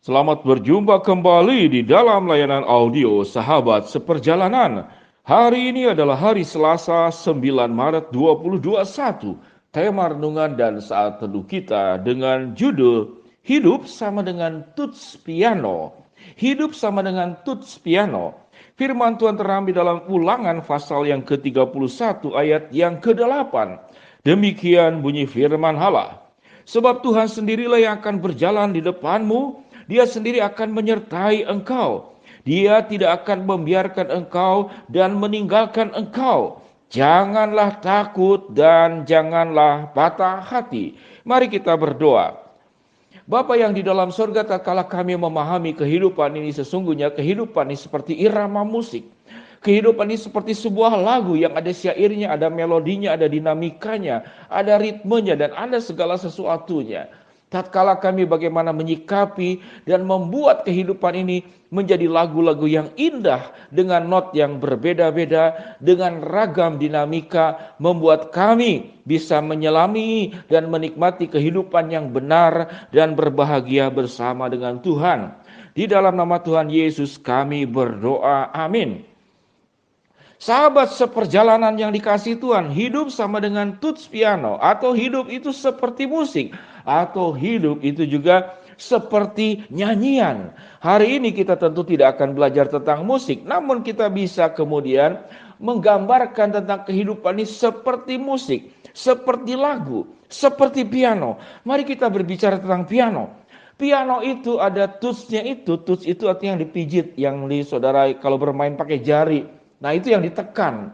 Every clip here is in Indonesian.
Selamat berjumpa kembali di dalam layanan audio Sahabat Seperjalanan. Hari ini adalah hari Selasa 9 Maret 2021. Tema renungan dan saat teduh kita dengan judul Hidup sama dengan tuts piano. Hidup sama dengan tuts piano. Firman Tuhan terambil dalam Ulangan pasal yang ke-31 ayat yang ke-8. Demikian bunyi firman Allah. Sebab Tuhan sendirilah yang akan berjalan di depanmu, Dia sendiri akan menyertai engkau. Dia tidak akan membiarkan engkau dan meninggalkan engkau. Janganlah takut dan janganlah patah hati. Mari kita berdoa. Bapa yang di dalam surga, tatkala kami memahami kehidupan ini, sesungguhnya kehidupan ini seperti irama musik. Kehidupan ini seperti sebuah lagu yang ada syairnya, ada melodinya, ada dinamikanya, ada ritmenya, dan ada segala sesuatunya. Tatkala kami bagaimana menyikapi dan membuat kehidupan ini menjadi lagu-lagu yang indah dengan not yang berbeda-beda, dengan ragam dinamika, membuat kami bisa menyelami dan menikmati kehidupan yang benar dan berbahagia bersama dengan Tuhan. Di dalam nama Tuhan Yesus kami berdoa, amin. Sahabat seperjalanan yang dikasihi Tuhan, hidup sama dengan tuts piano, atau hidup itu seperti musik, atau hidup itu juga seperti nyanyian. Hari ini kita tentu tidak akan belajar tentang musik, namun kita bisa kemudian menggambarkan tentang kehidupan ini seperti musik, seperti lagu, seperti piano. Mari kita berbicara tentang piano. Piano itu ada tutsnya itu, tuts itu artinya yang dipijit, yang di saudara kalau bermain pakai jari. Nah, itu yang ditekan.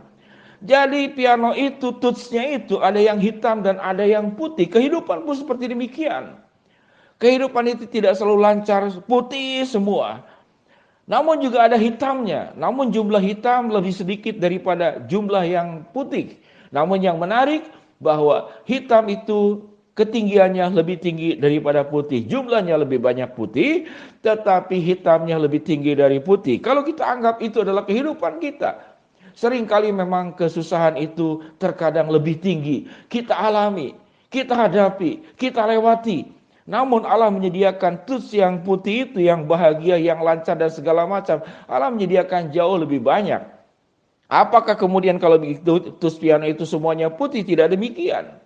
Jadi piano itu, tutsnya itu ada yang hitam dan ada yang putih. Kehidupan pun seperti demikian. Kehidupan itu tidak selalu lancar, putih semua. Namun juga ada hitamnya. Namun jumlah hitam lebih sedikit daripada jumlah yang putih. Namun yang menarik bahwa hitam itu ketinggiannya lebih tinggi daripada putih. Jumlahnya lebih banyak putih, tetapi hitamnya lebih tinggi dari putih. Kalau kita anggap itu adalah kehidupan kita, seringkali memang kesusahan itu terkadang lebih tinggi. Kita alami, kita hadapi, kita lewati. Namun Allah menyediakan tuts yang putih itu, yang bahagia, yang lancar dan segala macam. Allah menyediakan jauh lebih banyak. Apakah kemudian kalau begitu tuts piano itu semuanya putih? Tidak demikian.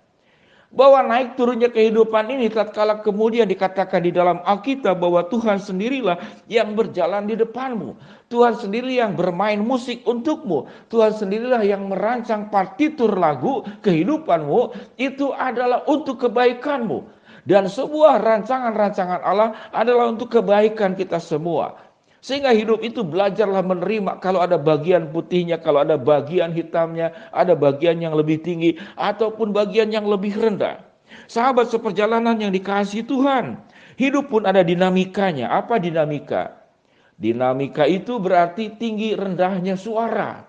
Bahwa naik turunnya kehidupan ini tatkala kemudian dikatakan di dalam Alkitab bahwa Tuhan sendirilah yang berjalan di depanmu. Tuhan sendiri yang bermain musik untukmu. Tuhan sendirilah yang merancang partitur lagu kehidupanmu. Itu adalah untuk kebaikanmu. Dan sebuah rancangan-rancangan Allah adalah untuk kebaikan kita semua. Sehingga hidup itu belajarlah menerima kalau ada bagian putihnya, kalau ada bagian hitamnya, ada bagian yang lebih tinggi, ataupun bagian yang lebih rendah. Sahabat seperjalanan yang dikasihi Tuhan, hidup pun ada dinamikanya. Apa dinamika? Dinamika itu berarti tinggi rendahnya suara.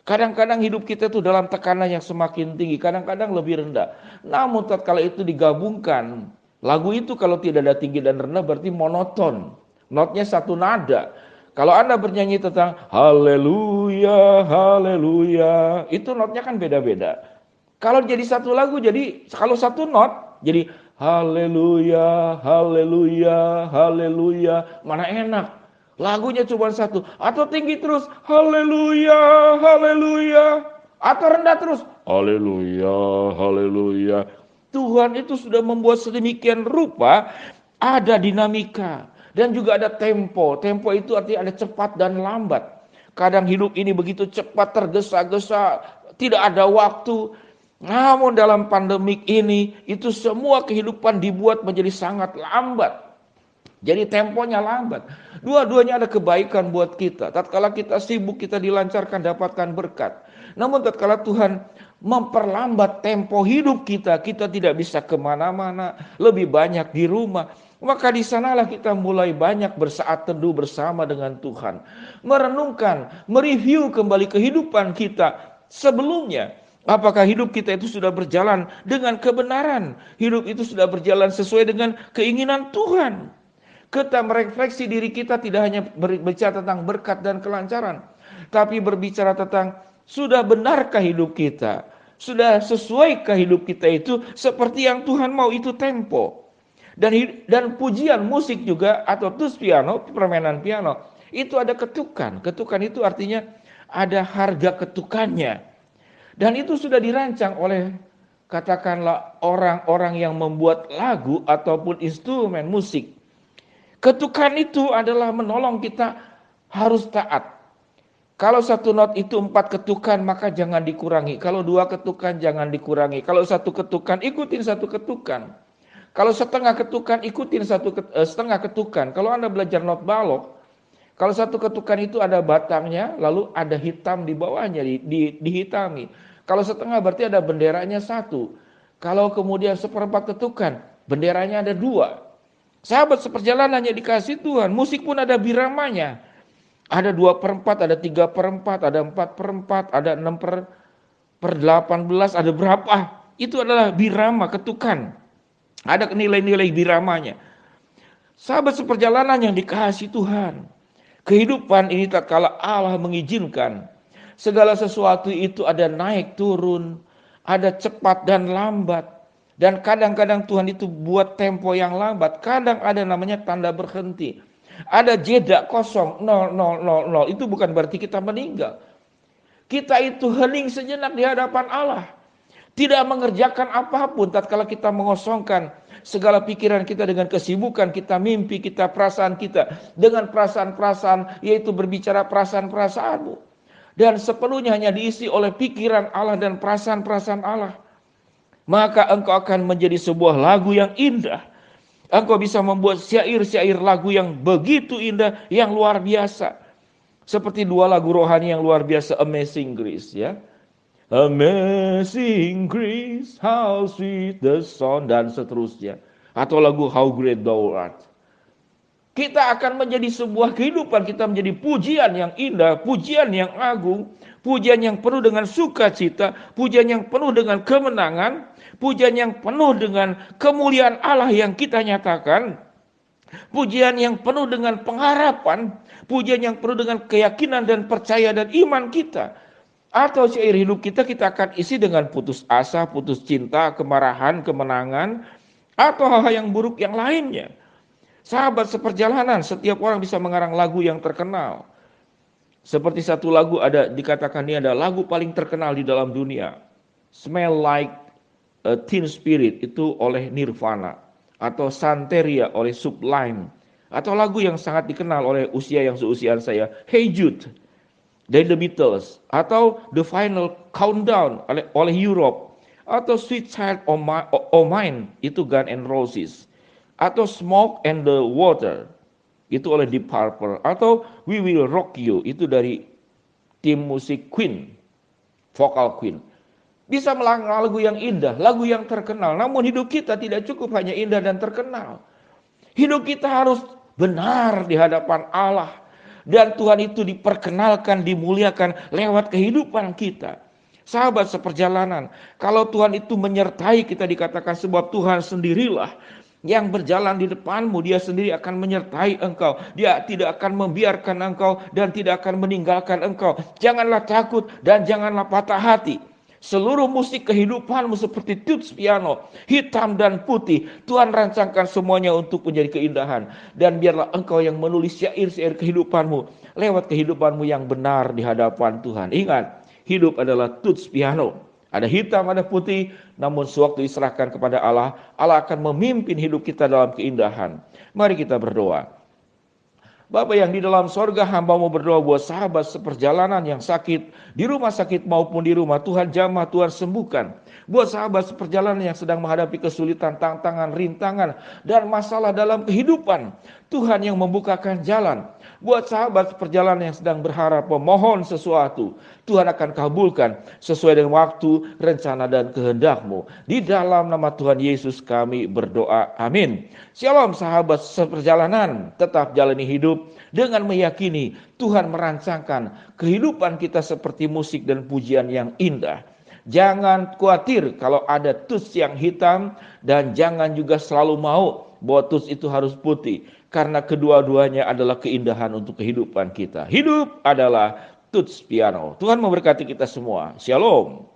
Kadang-kadang hidup kita itu dalam tekanan yang semakin tinggi, kadang-kadang lebih rendah. Namun tatkala itu digabungkan, lagu itu kalau tidak ada tinggi dan rendah berarti monoton. Notnya satu nada. Kalau Anda bernyanyi tentang haleluya, haleluya, itu notnya kan beda-beda. Kalau jadi satu lagu, jadi kalau satu not, jadi haleluya, haleluya, haleluya, mana enak. Lagunya cuma satu, atau tinggi terus, haleluya, haleluya, atau rendah terus, haleluya, haleluya. Tuhan itu sudah membuat sedemikian rupa, ada dinamika. Dan juga ada tempo. Tempo itu artinya ada cepat dan lambat. Kadang hidup ini begitu cepat, tergesa-gesa, tidak ada waktu. Namun dalam pandemik ini, itu semua kehidupan dibuat menjadi sangat lambat. Jadi temponya lambat. Dua-duanya ada kebaikan buat kita. Tatkala kita sibuk, kita dilancarkan, dapatkan berkat. Namun tatkala Tuhan memperlambat tempo hidup kita, kita tidak bisa kemana-mana, lebih banyak di rumah. Maka di sanalah kita mulai banyak bersaat teduh bersama dengan Tuhan. Merenungkan, mereview kembali kehidupan kita sebelumnya. Apakah hidup kita itu sudah berjalan dengan kebenaran? Hidup itu sudah berjalan sesuai dengan keinginan Tuhan. Kita merefleksi diri kita tidak hanya berbicara tentang berkat dan kelancaran. Tapi berbicara tentang sudah benarkah hidup kita? Sudah sesuaikah hidup kita itu seperti yang Tuhan mau itu tempo? Dan pujian musik juga atau tuts piano, permainan piano, itu ada ketukan. Ketukan itu artinya ada harga ketukannya. Dan itu sudah dirancang oleh katakanlah orang-orang yang membuat lagu ataupun instrumen musik. Ketukan itu adalah menolong kita harus taat. Kalau satu not itu 4 ketukan maka jangan dikurangi. Kalau 2 ketukan jangan dikurangi. Kalau 1 ketukan ikutin 1 ketukan. Kalau setengah ketukan ikutin setengah ketukan. Kalau Anda belajar not balok, kalau 1 ketukan itu ada batangnya, lalu ada hitam di bawahnya, dihitami. Kalau setengah berarti ada benderanya 1. Kalau kemudian 1/4 ketukan, benderanya ada 2. Sahabat seperjalanan yang dikasih Tuhan, musik pun ada biramanya. Ada 2/4, ada 3/4, ada 4/4, ada 6/18, ada berapa? Itu adalah birama, ketukan. Ada nilai-nilai biramanya. Sahabat seperjalanan yang dikasih Tuhan, kehidupan ini tatkala Allah mengizinkan, segala sesuatu itu ada naik turun, ada cepat dan lambat. Dan kadang-kadang Tuhan itu buat tempo yang lambat, kadang ada namanya tanda berhenti. Ada jeda kosong 0000, itu bukan berarti kita meninggal. Kita itu hening sejenak di hadapan Allah. Tidak mengerjakan apapun tatkala kita mengosongkan segala pikiran kita dengan kesibukan kita, mimpi kita, perasaan kita dengan perasaan-perasaan, yaitu berbicara perasaan-perasaanmu. Dan sepenuhnya hanya diisi oleh pikiran Allah dan perasaan-perasaan Allah. Maka engkau akan menjadi sebuah lagu yang indah. Engkau bisa membuat syair-syair lagu yang begitu indah, yang luar biasa. Seperti 2 lagu rohani yang luar biasa, Amazing Grace ya. Amazing Grace, how sweet the sound, dan seterusnya. Atau lagu How Great Thou Art. Kita akan menjadi sebuah kehidupan, kita menjadi pujian yang indah, pujian yang agung, pujian yang penuh dengan sukacita, pujian yang penuh dengan kemenangan, pujian yang penuh dengan kemuliaan Allah yang kita nyatakan, pujian yang penuh dengan pengharapan, pujian yang penuh dengan keyakinan dan percaya dan iman kita. Atau syair hidup kita akan isi dengan putus asa, putus cinta, kemarahan, kemenangan, atau hal-hal yang buruk yang lainnya. Sahabat seperjalanan, setiap orang bisa mengarang lagu yang terkenal. Seperti satu lagu ada dikatakan ini ada lagu paling terkenal di dalam dunia. Smell Like Teen Spirit itu oleh Nirvana. Atau Santeria oleh Sublime. Atau lagu yang sangat dikenal oleh usia yang seusiaan saya, Hey Jude dari The Beatles. Atau The Final Countdown oleh Europe. Atau Sweet Child O' Mine itu Guns N' Roses. Atau Smoke and the Water itu oleh Deep Purple. Atau We Will Rock You itu dari tim musik Queen, vokal Queen. Bisa melangkah lagu yang indah, lagu yang terkenal. Namun hidup kita tidak cukup hanya indah dan terkenal. Hidup kita harus benar di hadapan Allah. Dan Tuhan itu diperkenalkan, dimuliakan lewat kehidupan kita. Sahabat seperjalanan, kalau Tuhan itu menyertai kita, dikatakan sebab Tuhan sendirilah yang berjalan di depanmu, dia sendiri akan menyertai engkau. Dia tidak akan membiarkan engkau dan tidak akan meninggalkan engkau. Janganlah takut dan janganlah patah hati. Seluruh musik kehidupanmu seperti tuts piano, hitam dan putih, Tuhan rancangkan semuanya untuk menjadi keindahan. Dan biarlah engkau yang menulis syair-syair kehidupanmu lewat kehidupanmu yang benar di hadapan Tuhan. Ingat, hidup adalah tuts piano. Ada hitam, ada putih, namun sewaktu diserahkan kepada Allah, Allah akan memimpin hidup kita dalam keindahan. Mari kita berdoa. Bapa yang di dalam sorga, hamba-Mu berdoa buat sahabat seperjalanan yang sakit, di rumah sakit maupun di rumah. Tuhan jamah, Tuhan sembuhkan. Buat sahabat seperjalanan yang sedang menghadapi kesulitan, tantangan, rintangan, dan masalah dalam kehidupan, Tuhan yang membukakan jalan. Buat sahabat seperjalanan yang sedang berharap memohon sesuatu, Tuhan akan kabulkan sesuai dengan waktu, rencana, dan kehendak-Mu. Di dalam nama Tuhan Yesus kami berdoa. Amin. Shalom sahabat seperjalanan, tetap jalani hidup dengan meyakini Tuhan merancangkan kehidupan kita seperti musik dan pujian yang indah. Jangan khawatir kalau ada tuts yang hitam, dan jangan juga selalu mau bahwa tuts itu harus putih. Karena kedua-duanya adalah keindahan untuk kehidupan kita. Hidup adalah tuts piano. Tuhan memberkati kita semua. Shalom.